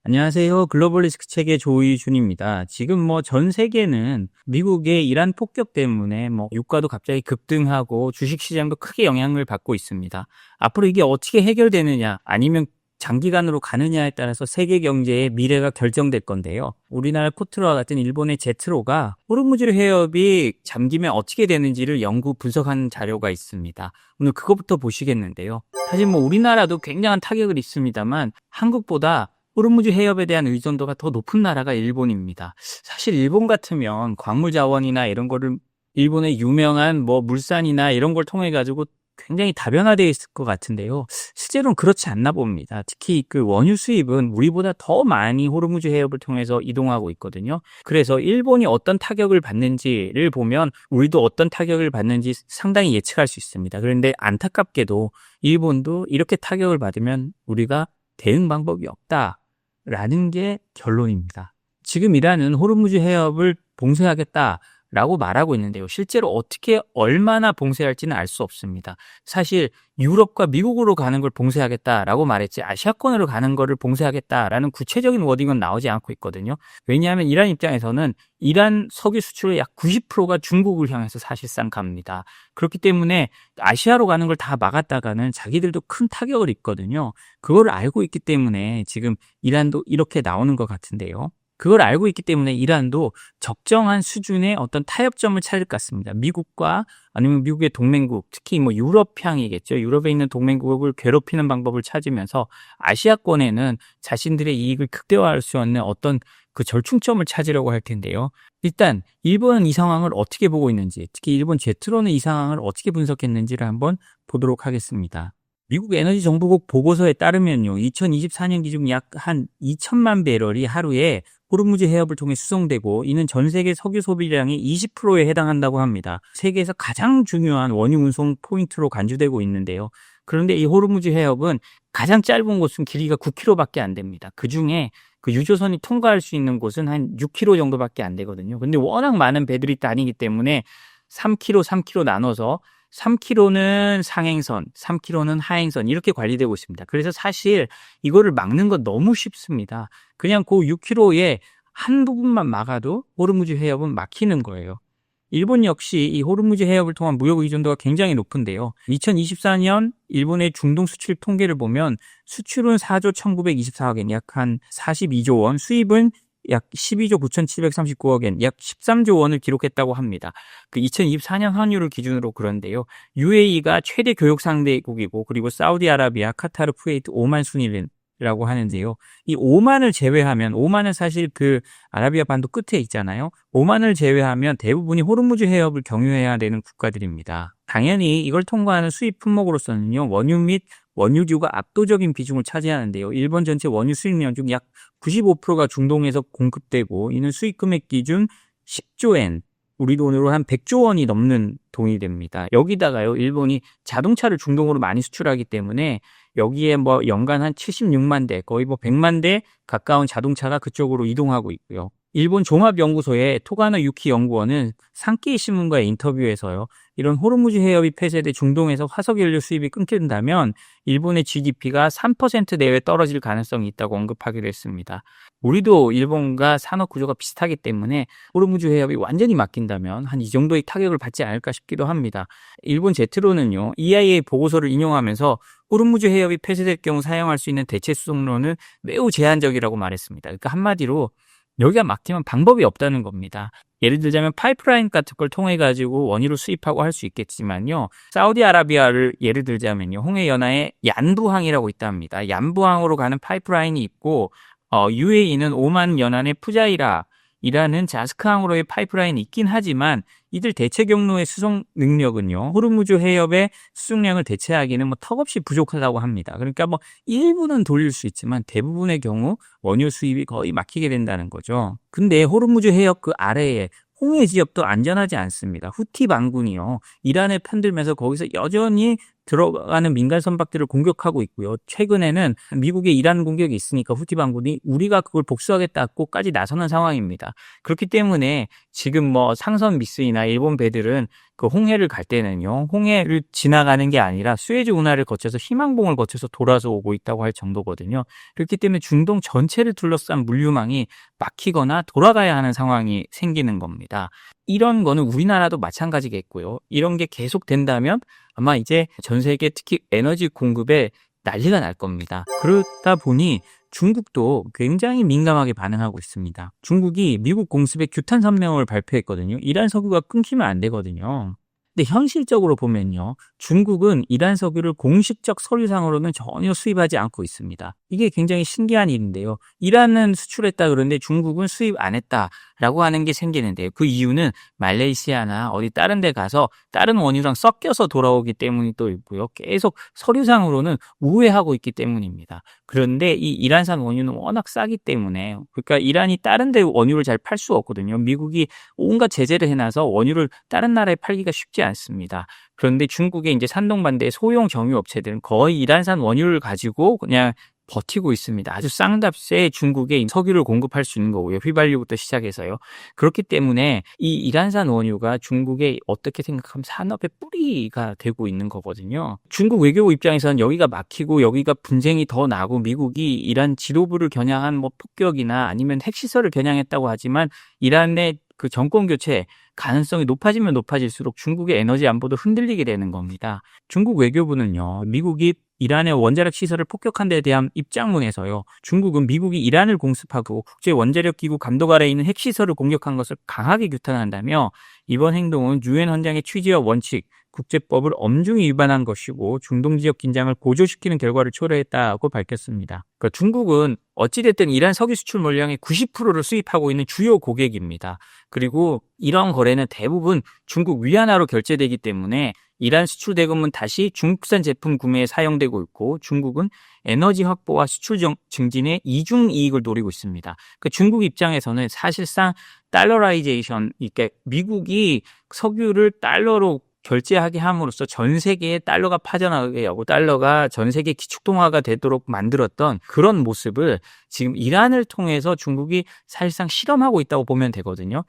안녕하세요. 글로벌 리스크 책의 조이준입니다. 지금 전 세계는 미국의 이란 폭격 때문에 유가도 갑자기 급등하고 주식 시장도 크게 영향을 받고 있습니다. 앞으로 이게 어떻게 해결되느냐 아니면 장기간으로 가느냐에 따라서 세계 경제의 미래가 결정될 건데요. 우리나라 포트로와 같은 일본의 제트로가 호르무즈 해협이 잠기면 어떻게 되는지를 연구 분석한 자료가 있습니다. 오늘 그것부터 보시겠는데요. 사실 우리나라도 굉장한 타격을 입습니다만 한국보다 호르무즈 해협에 대한 의존도가 더 높은 나라가 일본입니다. 사실 일본 같으면 광물 자원이나 이런 거를 일본의 유명한 물산이나 이런 걸 통해 가지고 굉장히 다변화되어 있을 것 같은데요. 실제로는 그렇지 않나 봅니다. 특히 그 원유 수입은 우리보다 더 많이 호르무즈 해협을 통해서 이동하고 있거든요. 그래서 일본이 어떤 타격을 받는지를 보면 우리도 어떤 타격을 받는지 상당히 예측할 수 있습니다. 그런데 안타깝게도 일본도 이렇게 타격을 받으면 우리가 대응 방법이 없다라는 게 결론입니다. 지금 이란은 호르무즈 해협을 봉쇄하겠다라고 말하고 있는데요. 실제로 어떻게 얼마나 봉쇄할지는 알 수 없습니다. 사실 유럽과 미국으로 가는 걸 봉쇄하겠다라고 말했지 아시아권으로 가는 거를 봉쇄하겠다라는 구체적인 워딩은 나오지 않고 있거든요. 왜냐하면 이란 입장에서는 이란 석유 수출의 약 90%가 중국을 향해서 사실상 갑니다. 그렇기 때문에 아시아로 가는 걸 다 막았다가는 자기들도 큰 타격을 입거든요. 그걸 알고 있기 때문에 지금 이란도 이렇게 나오는 것 같은데요. 그걸 알고 있기 때문에 이란도 적정한 수준의 어떤 타협점을 찾을 것 같습니다. 미국과 아니면 미국의 동맹국, 특히 유럽향이겠죠. 유럽에 있는 동맹국을 괴롭히는 방법을 찾으면서 아시아권에는 자신들의 이익을 극대화할 수 있는 어떤 그 절충점을 찾으려고 할 텐데요. 일단 일본은 이 상황을 어떻게 보고 있는지, 특히 일본 제트로는 이 상황을 어떻게 분석했는지를 한번 보도록 하겠습니다. 미국 에너지정보국 보고서에 따르면요, 2024년 기준 약 한 2천만 배럴이 하루에 호르무즈 해협을 통해 수송되고 이는 전 세계 석유 소비량의 20%에 해당한다고 합니다. 세계에서 가장 중요한 원유 운송 포인트로 간주되고 있는데요. 그런데 이 호르무즈 해협은 가장 짧은 곳은 길이가 9km밖에 안 됩니다. 그중에 그 유조선이 통과할 수 있는 곳은 한 6km 정도밖에 안 되거든요. 근데 워낙 많은 배들이 다니기 때문에 3km, 3km 나눠서 3km는 상행선, 3km는 하행선 이렇게 관리되고 있습니다. 그래서 사실 이거를 막는 건 너무 쉽습니다. 그냥 그 6km의 한 부분만 막아도 호르무즈 해협은 막히는 거예요. 일본 역시 이 호르무즈 해협을 통한 무역 의존도가 굉장히 높은데요. 2024년 일본의 중동 수출 통계를 보면 수출은 4조 1924억 엔, 약 한 42조 원, 수입은 약 12조 9,739억 엔, 약 13조 원을 기록했다고 합니다. 그 2024년 환율을 기준으로 그런데요. UAE가 최대 교역 상대국이고 그리고 사우디아라비아, 카타르, 쿠웨이트, 오만 순위라고 하는데요. 이 오만을 제외하면, 오만은 사실 그 아라비아 반도 끝에 있잖아요. 오만을 제외하면 대부분이 호르무즈 해협을 경유해야 되는 국가들입니다. 당연히 이걸 통과하는 수입 품목으로서는요, 원유 및 원유류가 압도적인 비중을 차지하는데요. 일본 전체 원유 수입량 중 약 95%가 중동에서 공급되고 이는 수입 금액 기준 10조 엔, 우리 돈으로 한 100조 원이 넘는 돈이 됩니다. 여기다가요, 일본이 자동차를 중동으로 많이 수출하기 때문에 여기에 연간 한 76만 대, 거의 100만 대 가까운 자동차가 그쪽으로 이동하고 있고요. 일본 종합연구소의 토가노 유키 연구원은 산케이 신문과의 인터뷰에서요, 이런 호르무즈 해협이 폐쇄돼 중동에서 화석연료 수입이 끊긴다면 일본의 GDP가 3% 내외 떨어질 가능성이 있다고 언급하기도 했습니다. 우리도 일본과 산업 구조가 비슷하기 때문에 호르무즈 해협이 완전히 막힌다면 한 이 정도의 타격을 받지 않을까 싶기도 합니다. 일본 제트로는요, EIA 보고서를 인용하면서 호르무즈 해협이 폐쇄될 경우 사용할 수 있는 대체 수송로는 매우 제한적이라고 말했습니다. 그러니까 한마디로 여기가 막히면 방법이 없다는 겁니다. 예를 들자면 파이프라인 같은 걸 통해 가지고 원유를 수입하고 할 수 있겠지만요. 사우디아라비아를 예를 들자면요. 홍해연하에 얀부항이라고 있다 합니다. 얀부항으로 가는 파이프라인이 있고 UAE는 오만 연안의 푸자이라라는 자스크항으로의 파이프라인이 있긴 하지만 이들 대체 경로의 수송 능력은요, 호르무즈 해협의 수송량을 대체하기는 턱없이 부족하다고 합니다. 그러니까 일부는 돌릴 수 있지만 대부분의 경우 원유 수입이 거의 막히게 된다는 거죠. 근데 호르무즈 해협 그 아래에 홍해 지역도 안전하지 않습니다. 후티 반군이요, 이란을 편들면서 거기서 여전히 들어가는 민간 선박들을 공격하고 있고요. 최근에는 미국의 이란 공격이 있으니까 후티 반군이 우리가 그걸 복수하겠다고까지 나서는 상황입니다. 그렇기 때문에 지금 뭐 상선 미스이나 일본 배들은 그 홍해를 갈 때는요, 홍해를 지나가는 게 아니라 수에즈 운하를 거쳐서 희망봉을 거쳐서 돌아서 오고 있다고 할 정도거든요. 그렇기 때문에 중동 전체를 둘러싼 물류망이 막히거나 돌아가야 하는 상황이 생기는 겁니다. 이런 거는 우리나라도 마찬가지겠고요. 이런 게 계속된다면 아마 이제 전 세계 특히 에너지 공급에 난리가 날 겁니다. 그러다 보니 중국도 굉장히 민감하게 반응하고 있습니다. 중국이 미국 공습에 규탄 성명을 발표했거든요. 이란 석유가 끊기면 안 되거든요. 근데 현실적으로 보면요, 중국은 이란 석유를 공식적 서류상으로는 전혀 수입하지 않고 있습니다. 이게 굉장히 신기한 일인데요. 이란은 수출했다 그러는데 중국은 수입 안 했다라고 하는 게 생기는데요. 그 이유는 말레이시아나 어디 다른 데 가서 다른 원유랑 섞여서 돌아오기 때문이 또 있고요. 계속 서류상으로는 우회하고 있기 때문입니다. 그런데 이 이란산 원유는 워낙 싸기 때문에, 그러니까 이란이 다른 데 원유를 잘 팔 수 없거든요. 미국이 온갖 제재를 해놔서 원유를 다른 나라에 팔기가 쉽지 않습니다. 그런데 중국의 이제 산동반도의 소형 정유 업체들은 거의 이란산 원유를 가지고 그냥 버티고 있습니다. 아주 쌍값에 중국에 석유를 공급할 수 있는 거고요. 휘발유부터 시작해서요. 그렇기 때문에 이 이란산 원유가 중국의 어떻게 생각하면 산업의 뿌리가 되고 있는 거거든요. 중국 외교부 입장에서는 여기가 막히고 여기가 분쟁이 더 나고 미국이 이란 지도부를 겨냥한 뭐 폭격이나 아니면 핵시설을 겨냥했다고 하지만 이란의 그 정권 교체 가능성이 높아지면 높아질수록 중국의 에너지 안보도 흔들리게 되는 겁니다. 중국 외교부는요, 미국이 이란의 원자력 시설을 폭격한 데 대한 입장문에서요, 중국은 미국이 이란을 공습하고 국제 원자력 기구 감독 아래에 있는 핵시설을 공격한 것을 강하게 규탄한다며 이번 행동은 유엔 헌장의 취지와 원칙, 국제법을 엄중히 위반한 것이고 중동 지역 긴장을 고조시키는 결과를 초래했다고 밝혔습니다. 그러니까 중국은 어찌됐든 이란 석유 수출 물량의 90%를 수입하고 있는 주요 고객입니다. 그리고 이런 거래는 대부분 중국 위안화로 결제되기 때문에 이란 수출 대금은 다시 중국산 제품 구매에 사용되고 있고 중국은 에너지 확보와 수출 증진에 이중 이익을 노리고 있습니다. 그러니까 중국 입장에서는 사실상 달러라이제이션, 이게 미국이 석유를 달러로 결제하게 함으로써 전 세계에 달러가 파져나가게 하고 달러가 전 세계 기축통화가 되도록 만들었던 그런 모습을 지금 이란을 통해서 중국이 사실상 실험하고 있다고 보면 되거든요.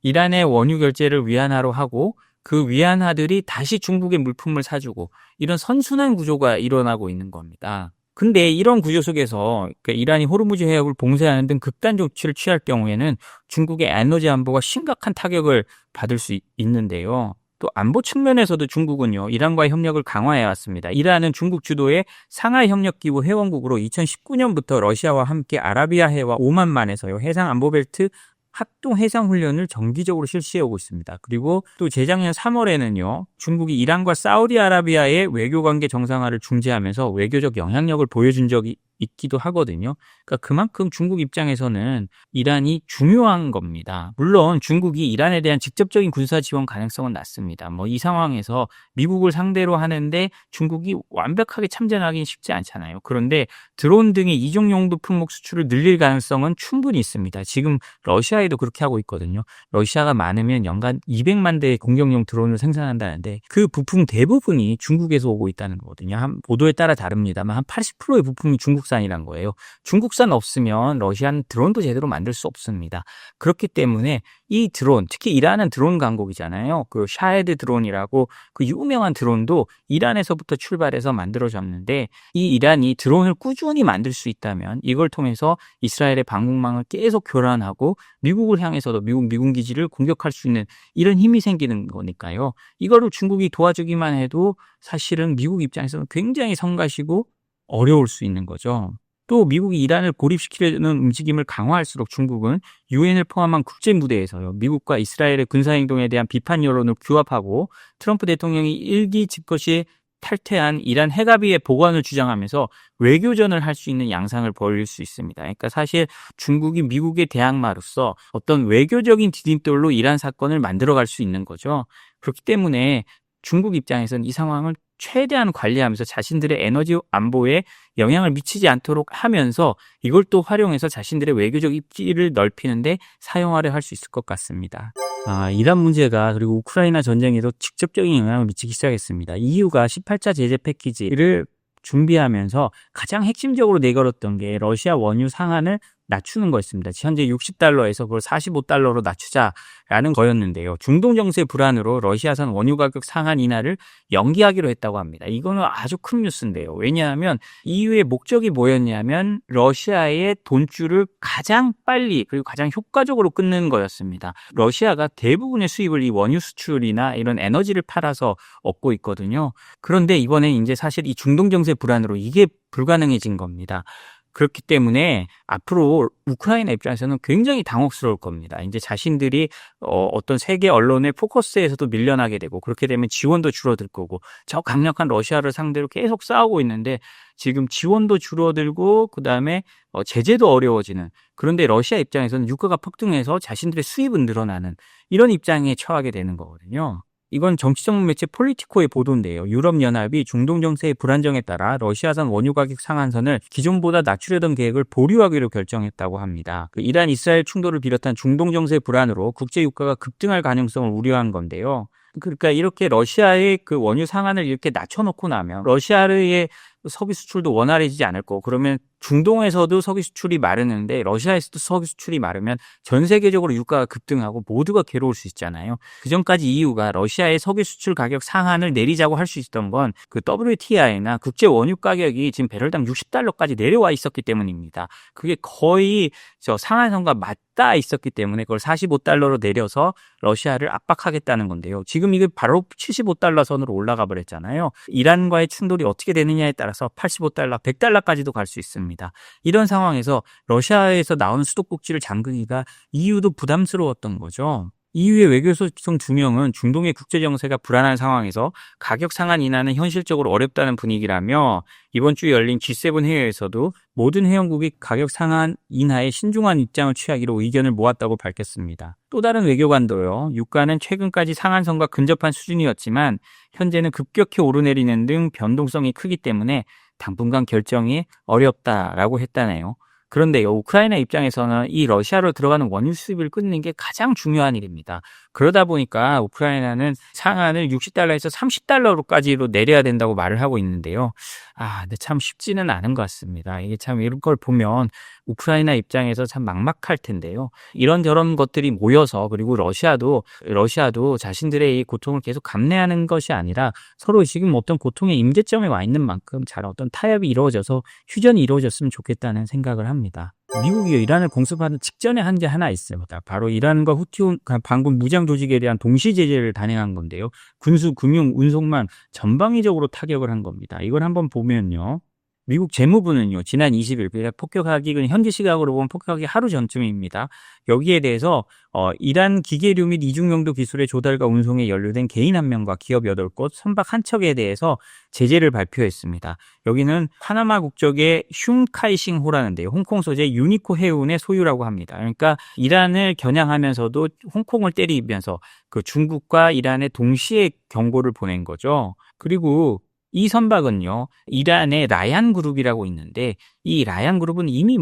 이란의 원유 결제를 위안화로 하고 그 위안화들이 다시 중국의 물품을 사주고 이런 선순환 구조가 일어나고 있는 겁니다. 근데 이런 구조 속에서 이란이 호르무즈 해협을 봉쇄하는 등 극단 조치를 취할 경우에는 중국의 에너지 안보가 심각한 타격을 받을 수 있는데요. 또 안보 측면에서도 중국은요, 이란과의 협력을 강화해 왔습니다. 이란은 중국 주도의 상하이 협력기구 회원국으로 2019년부터 러시아와 함께 아라비아해와 오만만에서요, 해상 안보벨트 합동 해상훈련을 정기적으로 실시해오고 있습니다. 그리고 또 재작년 3월에는요, 중국이 이란과 사우디아라비아의 외교관계 정상화를 중재하면서 외교적 영향력을 보여준 적이 있기도 하거든요. 그러니까 그만큼 중국 입장에서는 이란이 중요한 겁니다. 물론 중국이 이란에 대한 직접적인 군사 지원 가능성은 낮습니다. 뭐 이 상황에서 미국을 상대로 하는데 중국이 완벽하게 참전하기는 쉽지 않잖아요. 그런데 드론 등의 이종 용도 품목 수출을 늘릴 가능성은 충분히 있습니다. 지금 러시아에도 그렇게 하고 있거든요. 러시아가 많으면 연간 200만 대의 공격용 드론을 생산한다는데 그 부품 대부분이 중국에서 오고 있다는 거거든요. 한 보도에 따라 다릅니다만 한 80%의 부품이 중국산이란 거예요. 중국산 없으면 러시아는 드론도 제대로 만들 수 없습니다. 그렇기 때문에 이 드론, 특히 이란은 드론 강국이잖아요. 그 샤헤드 드론이라고 그 유명한 드론도 이란에서부터 출발해서 만들어졌는데 이 이란이 드론을 꾸준히 만들 수 있다면 이걸 통해서 이스라엘의 방공망을 계속 교란하고 미국을 향해서도 미국 미군 기지를 공격할 수 있는 이런 힘이 생기는 거니까요. 이거를 중국이 도와주기만 해도 사실은 미국 입장에서는 굉장히 성가시고 어려울 수 있는 거죠. 또 미국이 이란을 고립시키려는 움직임을 강화할수록 중국은 유엔을 포함한 국제 무대에서요, 미국과 이스라엘의 군사행동에 대한 비판 여론을 규합하고 트럼프 대통령이 일기 집것이 탈퇴한 이란 핵합의의 복원을 주장하면서 외교전을 할 수 있는 양상을 보일 수 있습니다. 그러니까 사실 중국이 미국의 대항마로서 어떤 외교적인 디딤돌로 이란 사건을 만들어갈 수 있는 거죠. 그렇기 때문에 중국 입장에서는 이 상황을 최대한 관리하면서 자신들의 에너지 안보에 영향을 미치지 않도록 하면서 이걸 또 활용해서 자신들의 외교적 입지를 넓히는데 사용하려 할 수 있을 것 같습니다. 이란 문제가 그리고 우크라이나 전쟁에도 직접적인 영향을 미치기 시작했습니다. EU가 18차 제재 패키지를 준비하면서 가장 핵심적으로 내걸었던 게 러시아 원유 상한을 낮추는 거였습니다. 현재 60달러에서 그걸 45달러로 낮추자라는 거였는데요. 중동 정세 불안으로 러시아산 원유 가격 상한 인하를 연기하기로 했다고 합니다. 이거는 아주 큰 뉴스인데요. 왜냐하면 EU의 목적이 뭐였냐면 러시아의 돈줄을 가장 빨리 그리고 가장 효과적으로 끊는 거였습니다. 러시아가 대부분의 수입을 이 원유 수출이나 이런 에너지를 팔아서 얻고 있거든요. 그런데 이번에 이제 사실 이 중동 정세 불안으로 이게 불가능해진 겁니다. 그렇기 때문에 앞으로 우크라이나 입장에서는 굉장히 당혹스러울 겁니다. 이제 자신들이 어떤 세계 언론의 포커스에서도 밀려나게 되고 그렇게 되면 지원도 줄어들 거고 저 강력한 러시아를 상대로 계속 싸우고 있는데 지금 지원도 줄어들고 그다음에 제재도 어려워지는 그런데 러시아 입장에서는 유가가 폭등해서 자신들의 수입은 늘어나는 이런 입장에 처하게 되는 거거든요. 이건 정치 전문 매체 폴리티코의 보도인데요. 유럽연합이 중동 정세의 불안정에 따라 러시아산 원유 가격 상한선을 기존보다 낮추려던 계획을 보류하기로 결정했다고 합니다. 이란 이스라엘 충돌을 비롯한 중동 정세 불안으로 국제 유가가 급등할 가능성을 우려한 건데요. 그러니까 이렇게 러시아의 그 원유 상한을 이렇게 낮춰놓고 나면 러시아의 석유 수출도 원활해지지 않을 거고 그러면 중동에서도 석유 수출이 마르는데 러시아에서도 석유 수출이 마르면 전 세계적으로 유가가 급등하고 모두가 괴로울 수 있잖아요. 그전까지 EU가 러시아의 석유 수출 가격 상한을 내리자고 할 수 있었던 건 그 WTI나 국제 원유 가격이 지금 배럴당 60달러까지 내려와 있었기 때문입니다. 그게 거의 저 상한선과 맞닿아 있었기 때문에 그걸 45달러로 내려서 러시아를 압박하겠다는 건데요. 지금 이게 바로 75달러 선으로 올라가 버렸잖아요. 이란과의 충돌이 어떻게 되느냐에 따라서 85달러, 100달러까지도 갈 수 있습니다. 이런 상황에서 러시아에서 나오는 수도꼭지를 잠그기가 EU도 부담스러웠던 거죠. EU의 외교소통 2명은 중동의 국제정세가 불안한 상황에서 가격 상한 인하는 현실적으로 어렵다는 분위기라며 이번 주 열린 G7 회의에서도 모든 회원국이 가격 상한 인하에 신중한 입장을 취하기로 의견을 모았다고 밝혔습니다. 또 다른 외교관도요. 유가는 최근까지 상한선과 근접한 수준이었지만 현재는 급격히 오르내리는 등 변동성이 크기 때문에 당분간 결정이 어렵다라고 했다네요. 그런데요, 우크라이나 입장에서는 이 러시아로 들어가는 원유 수입을 끊는 게 가장 중요한 일입니다. 그러다 보니까 우크라이나는 상한을 60달러에서 30달러로까지로 내려야 된다고 말을 하고 있는데요. 근데 참 쉽지는 않은 것 같습니다. 이게 참 이런 걸 보면 우크라이나 입장에서 참 막막할 텐데요. 이런저런 것들이 모여서 그리고 러시아도 자신들의 이 고통을 계속 감내하는 것이 아니라 서로 지금 어떤 고통의 임계점에 와 있는 만큼 잘 어떤 타협이 이루어져서 휴전이 이루어졌으면 좋겠다는 생각을 합니다. 미국이 이란을 공습하는 직전에 한 게 하나 있습니다. 바로 이란과 후티 반군 무장 조직에 대한 동시 제재를 단행한 건데요. 군수, 금융, 운송망 전방위적으로 타격을 한 겁니다. 이걸 한번 보면요. 미국 재무부는요. 지난 20일 폭격하기 현지 시각으로 보면 폭격하기 하루 전쯤입니다. 여기에 대해서 이란 기계류 및 이중용도 기술의 조달과 운송에 연루된 개인 1명과 기업 8곳, 선박 한 척에 대해서 제재를 발표했습니다. 여기는 파나마 국적의 흉카이싱호라는데요. 홍콩 소재 유니코 해운의 소유라고 합니다. 그러니까 이란을 겨냥하면서도 홍콩을 때리면서 그 중국과 이란에 동시에 경고를 보낸 거죠. 그리고 이 선박은요, 이란의 라얀 그룹이라고 있는데, 이 라얀 그룹은 이미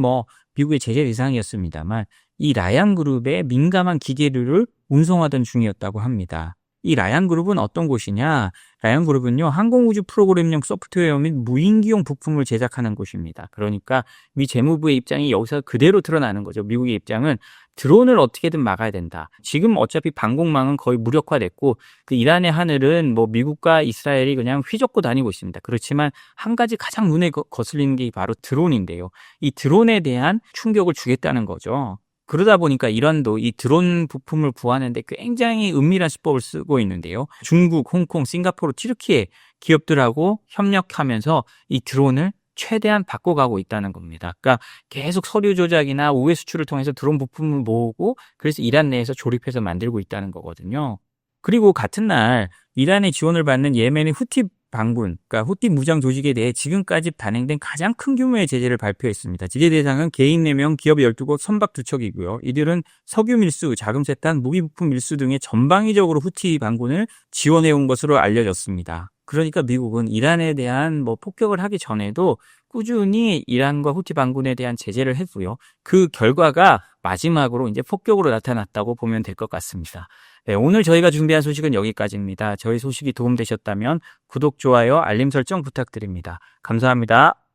미국의 제재 대상이었습니다만, 이 라얀 그룹의 민감한 기계류를 운송하던 중이었다고 합니다. 이 라얀 그룹은 어떤 곳이냐? 라얀 그룹은요, 항공우주 프로그램용 소프트웨어 및 무인기용 부품을 제작하는 곳입니다. 그러니까 미 재무부의 입장이 여기서 그대로 드러나는 거죠. 미국의 입장은 드론을 어떻게든 막아야 된다. 지금 어차피 방공망은 거의 무력화됐고 그 이란의 하늘은 미국과 이스라엘이 그냥 휘젓고 다니고 있습니다. 그렇지만 한 가지 가장 눈에 거슬리는 게 바로 드론인데요. 이 드론에 대한 충격을 주겠다는 거죠. 그러다 보니까 이란도 이 드론 부품을 구하는데 굉장히 은밀한 수법을 쓰고 있는데요. 중국, 홍콩, 싱가포르, 튀르키예 기업들하고 협력하면서 이 드론을 최대한 바꿔가고 있다는 겁니다. 그러니까 계속 서류 조작이나 우회 수출을 통해서 드론 부품을 모으고 그래서 이란 내에서 조립해서 만들고 있다는 거거든요. 그리고 같은 날 이란의 지원을 받는 예멘의 후티 반군, 그러니까 후티 무장 조직에 대해 지금까지 단행된 가장 큰 규모의 제재를 발표했습니다. 제재 대상은 개인 4명, 기업 12곳, 선박 2척이고요. 이들은 석유 밀수, 자금 세탄, 무기 부품 밀수 등의 전방위적으로 후티 반군을 지원해온 것으로 알려졌습니다. 그러니까 미국은 이란에 대한 폭격을 하기 전에도 꾸준히 이란과 후티 반군에 대한 제재를 했고요. 그 결과가 마지막으로 이제 폭격으로 나타났다고 보면 될 것 같습니다. 네, 오늘 저희가 준비한 소식은 여기까지입니다. 저희 소식이 도움되셨다면 구독, 좋아요, 알림 설정 부탁드립니다. 감사합니다.